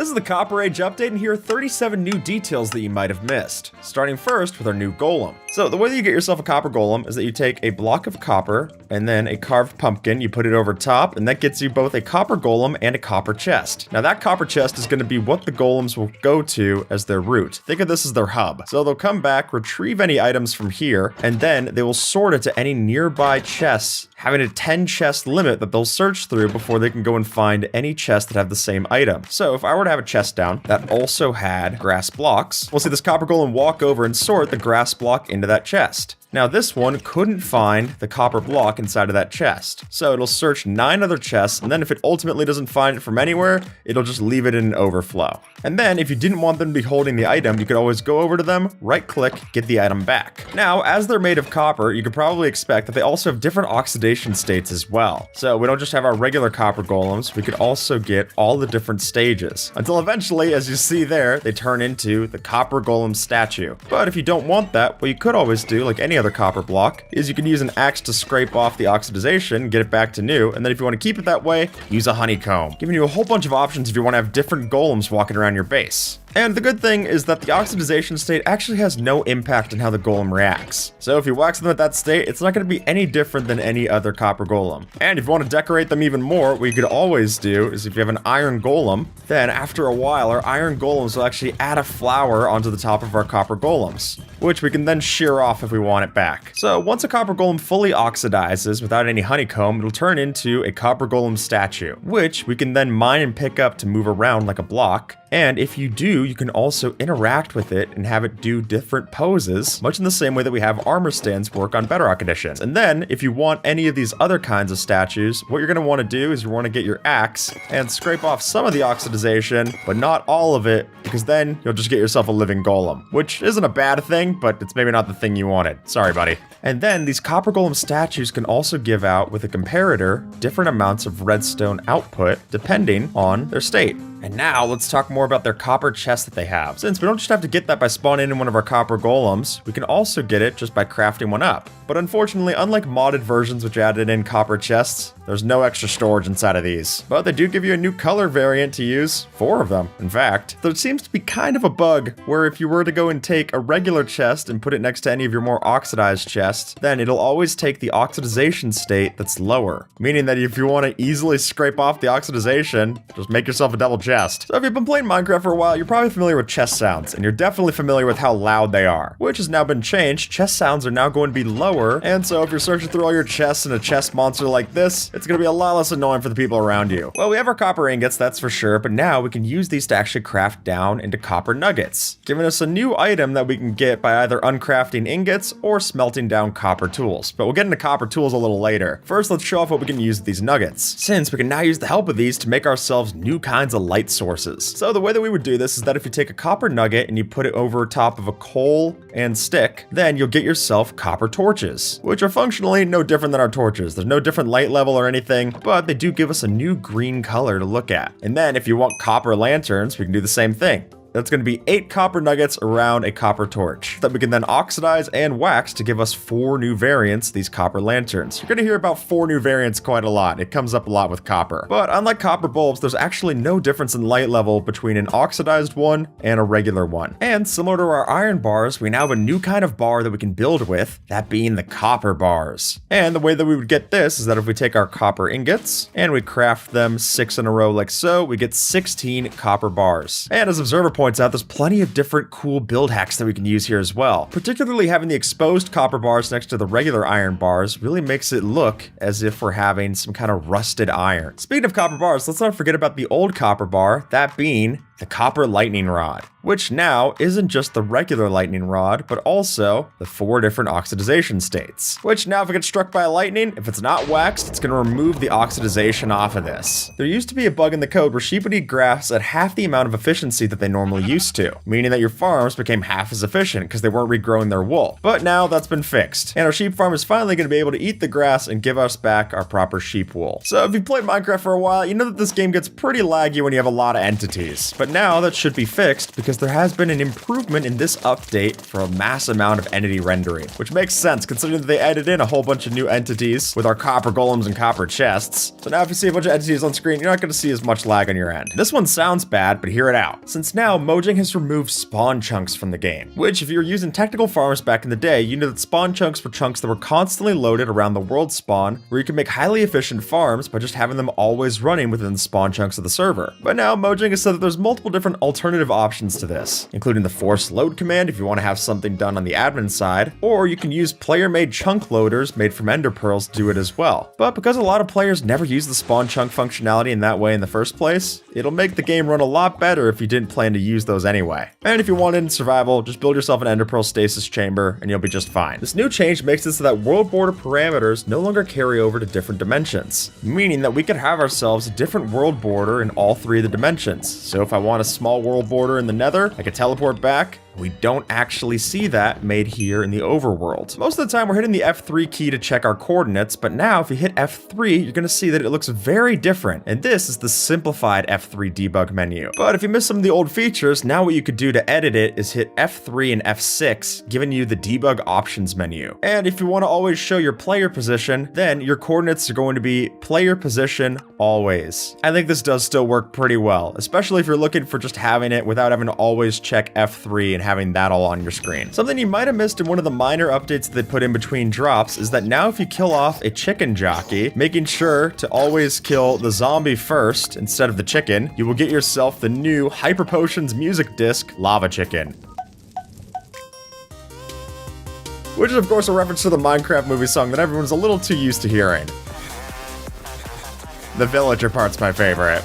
This is the Copper Age update, and here are 37 new details that you might have missed. Starting first with our new golem. So the way that you get yourself a copper golem is that you take a block of copper and then a carved pumpkin, you put it over top, and that gets you both a copper golem and a copper chest. Now that copper chest is going to be what the golems will go to as their route. Think of this as their hub. So they'll come back, retrieve any items from here, and then they will sort it to any nearby chests, having a 10 chest limit that they'll search through before they can go and find any chests that have the same item. So if I were to have a chest down that also had grass blocks, we'll see this copper golem walk over and sort the grass block into that chest. Now this one couldn't find the copper block inside of that chest, so it'll search 9 other chests, and then if it ultimately doesn't find it from anywhere, it'll just leave it in an overflow. And then if you didn't want them to be holding the item, you could always go over to them, right click, get the item back. Now, as they're made of copper, you could probably expect that they also have different oxidation states as well. So we don't just have our regular copper golems, we could also get all the different stages. Until eventually, as you see there, they turn into the copper golem statue. But if you don't want that, what you could always do, like any other copper block, is you can use an axe to scrape off the oxidization, get it back to new, and then if you want to keep it that way, use a honeycomb, giving you a whole bunch of options if you want to have different golems walking around your base. And the good thing is that the oxidization state actually has no impact on how the golem reacts. So if you wax them at that state, it's not going to be any different than any other copper golem. And if you want to decorate them even more, what you could always do is if you have an iron golem, then after a while our iron golems will actually add a flower onto the top of our copper golems, which we can then shear off if we want it back. So once a copper golem fully oxidizes without any honeycomb, it'll turn into a copper golem statue, which we can then mine and pick up to move around like a block. And if you do, you can also interact with it and have it do different poses, much in the same way that we have armor stands work on Bedrock editions. And then, if you want any of these other kinds of statues, what you're going to want to do is you want to get your axe and scrape off some of the oxidization, but not all of it, because then you'll just get yourself a living golem, which isn't a bad thing, but it's maybe not the thing you wanted. Sorry, buddy. And then these copper golem statues can also give out, with a comparator, different amounts of redstone output depending on their state. And now let's talk more about their copper chest that they have. Since we don't just have to get that by spawning in one of our copper golems, we can also get it just by crafting one up. But unfortunately, unlike modded versions which added in copper chests, there's no extra storage inside of these. But they do give you a new color variant to use, 4 of them, in fact. There seems to be kind of a bug where if you were to go and take a regular chest and put it next to any of your more oxidized chests, then it'll always take the oxidization state that's lower. Meaning that if you want to easily scrape off the oxidization, just make yourself a double chest. So if you've been playing Minecraft for a while, you're probably familiar with chest sounds, and you're definitely familiar with how loud they are, which has now been changed. Chest sounds are now going to be lower, and so if you're searching through all your chests and a chest monster like this, it's going to be a lot less annoying for the people around you. Well, we have our copper ingots, that's for sure, but now we can use these to actually craft down into copper nuggets, giving us a new item that we can get by either uncrafting ingots or smelting down copper tools. But we'll get into copper tools a little later. First, let's show off what we can use with these nuggets, since we can now use the help of these to make ourselves new kinds of light sources. So the way that we would do this is that if you take a copper nugget and you put it over top of a coal and stick, then you'll get yourself copper torches, which are functionally no different than our torches. There's no different light level or anything, but they do give us a new green color to look at. And then if you want copper lanterns, we can do the same thing. That's going to be 8 copper nuggets around a copper torch that we can then oxidize and wax to give us 4 new variants, these copper lanterns. You're going to hear about 4 new variants quite a lot. It comes up a lot with copper. But unlike copper bulbs, there's actually no difference in light level between an oxidized one and a regular one. And similar to our iron bars, we now have a new kind of bar that we can build with, that being the copper bars. And the way that we would get this is that if we take our copper ingots and we craft them 6 in a row like so, we get 16 copper bars. And as Observer points out, there's plenty of different cool build hacks that we can use here as well. Particularly having the exposed copper bars next to the regular iron bars really makes it look as if we're having some kind of rusted iron. Speaking of copper bars, let's not forget about the old copper bar, that being the copper lightning rod, which now isn't just the regular lightning rod, but also the 4 different oxidization states, which now if it gets struck by lightning, if it's not waxed, it's going to remove the oxidization off of this. There used to be a bug in the code where sheep would eat grass at half the amount of efficiency that they normally used to, meaning that your farms became half as efficient because they weren't regrowing their wool. But now that's been fixed, and our sheep farm is finally going to be able to eat the grass and give us back our proper sheep wool. So if you've played Minecraft for a while, you know that this game gets pretty laggy when you have a lot of entities, but But now that should be fixed because there has been an improvement in this update for a mass amount of entity rendering, which makes sense considering that they added in a whole bunch of new entities with our copper golems and copper chests. So now if you see a bunch of entities on screen, you're not going to see as much lag on your end. This one sounds bad, but hear it out. Since now Mojang has removed spawn chunks from the game, which if you were using technical farms back in the day, you know that spawn chunks were chunks that were constantly loaded around the world spawn, where you can make highly efficient farms by just having them always running within the spawn chunks of the server. But now Mojang has said that there's multiple different alternative options to this, including the force load command if you want to have something done on the admin side, or you can use player-made chunk loaders made from ender pearls to do it as well. But because a lot of players never use the spawn chunk functionality in that way in the first place, it'll make the game run a lot better if you didn't plan to use those anyway. And if you want it in survival, just build yourself an ender pearl stasis chamber and you'll be just fine. This new change makes it so that world border parameters no longer carry over to different dimensions, meaning that we could have ourselves a different world border in all three of the dimensions. So if I want a small world border in the nether, I could teleport back. We don't actually see that made here in the overworld. Most of the time we're hitting the F3 key to check our coordinates, but now if you hit F3, you're gonna see that it looks very different. And this is the simplified F3 debug menu. But if you miss some of the old features, now what you could do to edit it is hit F3 and F6, giving you the debug options menu. And if you wanna always show your player position, then your coordinates are going to be player position always. I think this does still work pretty well, especially if you're looking for just having it without having to always check F3 and having that all on your screen. Something you might have missed in one of the minor updates that they put in between drops is that now if you kill off a chicken jockey, making sure to always kill the zombie first instead of the chicken, you will get yourself the new Hyper Potions music disc, Lava Chicken. Which is of course a reference to the Minecraft movie song that everyone's a little too used to hearing. The villager part's my favorite.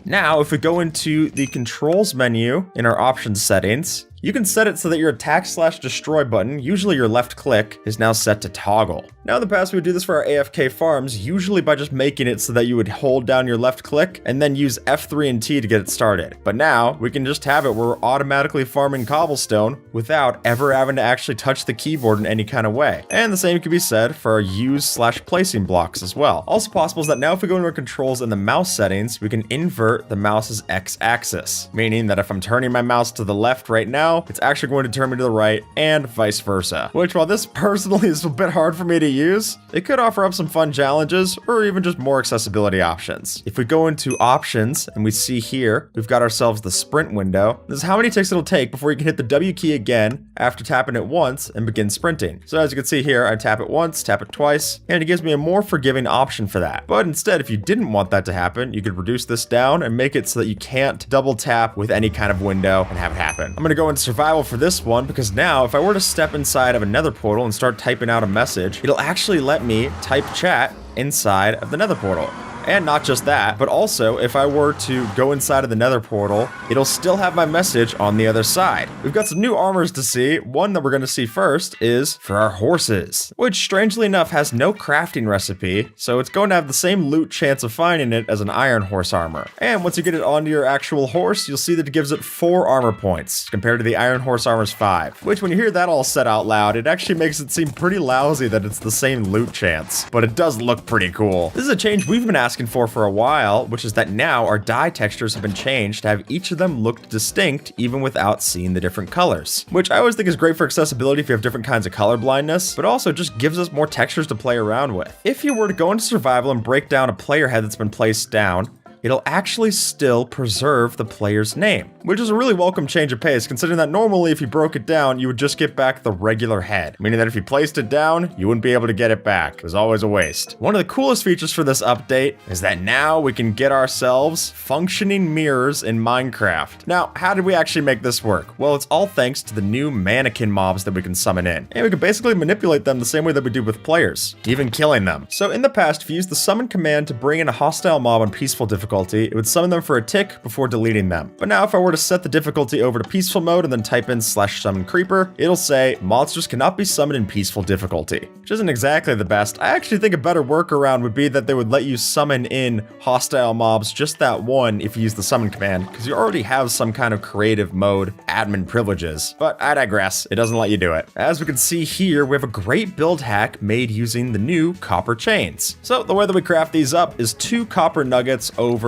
Now, if we go into the controls menu in our options settings, you can set it so that your attack/destroy button, usually your left click, is now set to toggle. Now in the past we would do this for our AFK farms, usually by just making it so that you would hold down your left click and then use F3 and T to get it started. But now we can just have it where we're automatically farming cobblestone without ever having to actually touch the keyboard in any kind of way. And the same can be said for our use/placing blocks as well. Also possible is that now if we go into our controls in the mouse settings, we can invert the mouse's x-axis, meaning that if I'm turning my mouse to the left right now, it's actually going to turn me to the right and vice versa. Which, while this personally is a bit hard for me to use, it could offer up some fun challenges or even just more accessibility options. If we go into options and we see here, we've got ourselves the sprint window. This is how many ticks it'll take before you can hit the W key again after tapping it once and begin sprinting. So as you can see here, I tap it once, tap it twice, and it gives me a more forgiving option for that. But instead, if you didn't want that to happen, you could reduce this down and make it so that you can't double tap with any kind of window and have it happen. I'm gonna go into survival for this one because now if I were to step inside of a nether portal and start typing out a message, it'll actually let me type chat inside of the nether portal. And not just that, but also if I were to go inside of the nether portal, it'll still have my message on the other side. We've got some new armors to see. One that we're going to see first is for our horses, which strangely enough has no crafting recipe, so it's going to have the same loot chance of finding it as an iron horse armor. And once you get it onto your actual horse, you'll see that it gives it 4 armor points compared to the iron horse armor's 5, which when you hear that all said out loud, it actually makes it seem pretty lousy that it's the same loot chance, but it does look pretty cool. This is a change we've been asking for a while, which is that now our dye textures have been changed to have each of them look distinct even without seeing the different colors, which I always think is great for accessibility if you have different kinds of color blindness, but also just gives us more textures to play around with. If you were to go into survival and break down a player head that's been placed down, it'll actually still preserve the player's name, which is a really welcome change of pace considering that normally if you broke it down, you would just get back the regular head, meaning that if you placed it down, you wouldn't be able to get it back. It was always a waste. One of the coolest features for this update is that now we can get ourselves functioning mirrors in Minecraft. Now, how did we actually make this work? Well, it's all thanks to the new mannequin mobs that we can summon in, and we can basically manipulate them the same way that we do with players, even killing them. So in the past, if you used the summon command to bring in a hostile mob on peaceful difficulty, it would summon them for a tick before deleting them. But now if I were to set the difficulty over to peaceful mode and then type in /summon creeper, it'll say monsters cannot be summoned in peaceful difficulty, which isn't exactly the best. I actually think a better workaround would be that they would let you summon in hostile mobs just that one if you use the summon command, because you already have some kind of creative mode admin privileges. But I digress, it doesn't let you do it. As we can see here, we have a great build hack made using the new copper chains. So the way that we craft these up is 2 copper nuggets over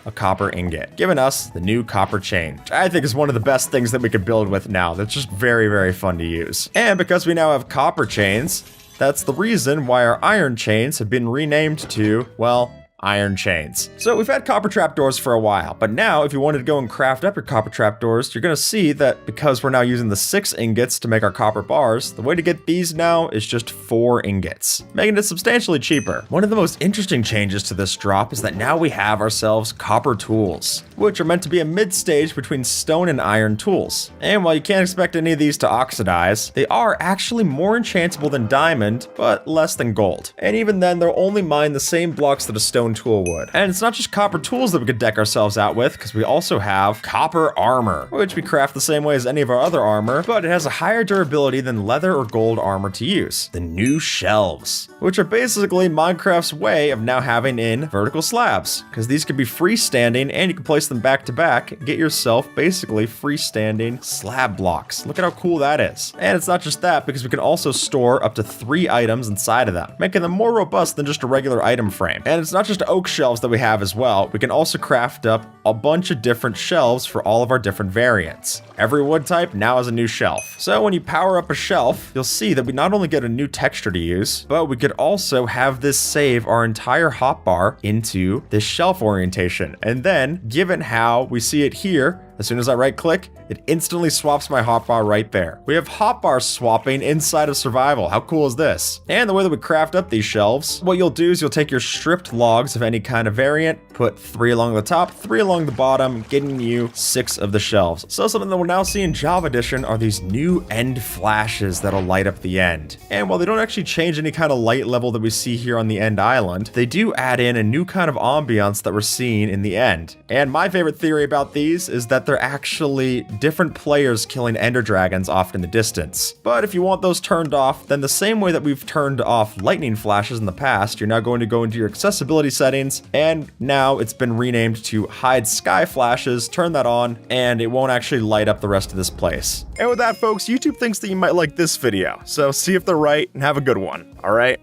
a copper ingot, giving us the new copper chain, which I think is one of the best things that we could build with now. That's just very, very fun to use. And because we now have copper chains, that's the reason why our iron chains have been renamed to, well, iron chains. So we've had copper trapdoors for a while, but now if you wanted to go and craft up your copper trapdoors, you're gonna see that because we're now using the 6 ingots to make our copper bars, the way to get these now is just 4 ingots, making it substantially cheaper. One of the most interesting changes to this drop is that now we have ourselves copper tools, which are meant to be a mid-stage between stone and iron tools. And while you can't expect any of these to oxidize, they are actually more enchantable than diamond, but less than gold. And even then, they'll only mine the same blocks that a stone tool would. And it's not just copper tools that we could deck ourselves out with, because we also have copper armor, which we craft the same way as any of our other armor, but it has a higher durability than leather or gold armor to use. The new shelves, which are basically Minecraft's way of now having in vertical slabs, because these can be freestanding and you can place them back to back and get yourself basically freestanding slab blocks. Look at how cool that is. And it's not just that, because we can also store up to 3 items inside of them, making them more robust than just a regular item frame. And it's not just oak shelves that we have as well. We can also craft up a bunch of different shelves for all of our different variants. Every wood type now has a new shelf. So when you power up a shelf, you'll see that we not only get a new texture to use, but we could also have this save our entire hotbar into this shelf orientation. And then, given how we see it here, as soon as I right click, it instantly swaps my hotbar right there. We have hotbar swapping inside of survival. How cool is this? And the way that we craft up these shelves, what you'll do is you'll take your stripped logs of any kind of variant, put 3 along the top, 3 along the bottom, getting you 6 of the shelves. So something that we'll now see in Java Edition are these new end flashes that'll light up the end. And while they don't actually change any kind of light level that we see here on the end island, they do add in a new kind of ambiance that we're seeing in the end. And my favorite theory about these is that they're actually different players killing ender dragons off in the distance. But if you want those turned off, then the same way that we've turned off lightning flashes in the past, you're now going to go into your accessibility settings, and now it's been renamed to hide sky flashes. Turn that on, and it won't actually light up the rest of this place. And with that, folks, YouTube thinks that you might like this video, so see if they're right and have a good one, alright?